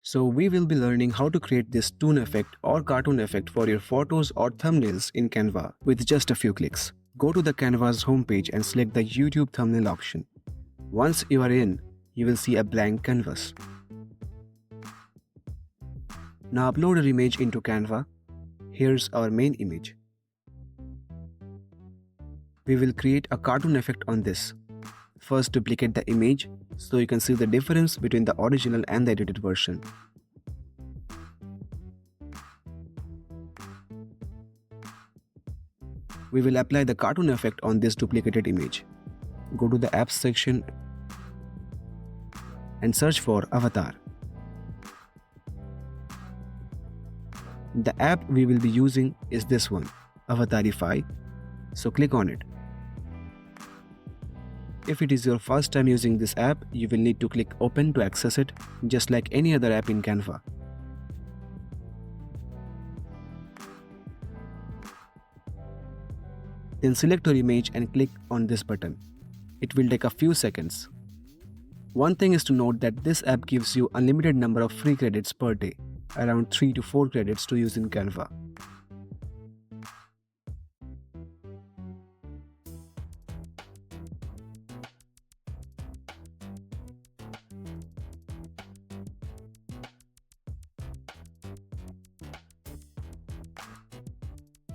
So we will be learning how to create this toon effect or cartoon effect for your photos or thumbnails in Canva with just a few clicks. Go to the Canva's homepage and select the YouTube thumbnail option. Once you are in, you will see a blank canvas. Now upload your image into Canva. Here's our main image. We will create a cartoon effect on this. First, duplicate the image so you can see the difference between the original and the edited version. We will apply the cartoon effect on this duplicated image. Go to the apps section and search for avatar. The app we will be using is this one, Avatarify, so click on it. If it is your first time using this app, you will need to click open to access it, just like any other app in Canva. Then select your image and click on this button. It will take a few seconds. One thing is to note that this app gives you unlimited number of free credits per day, around 3 to 4 credits to use in Canva.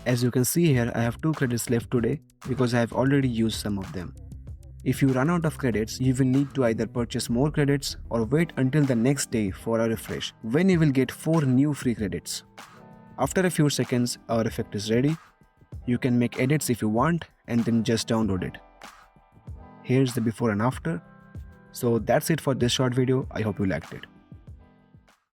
As you can see here, I have 2 credits left today because I have already used some of them. If you run out of credits, you will need to either purchase more credits or wait until the next day for a refresh, when you will get 4 new free credits. After a few seconds, our effect is ready. You can make edits if you want and then just download it. Here's the before and after. So that's it for this short video. I hope you liked it.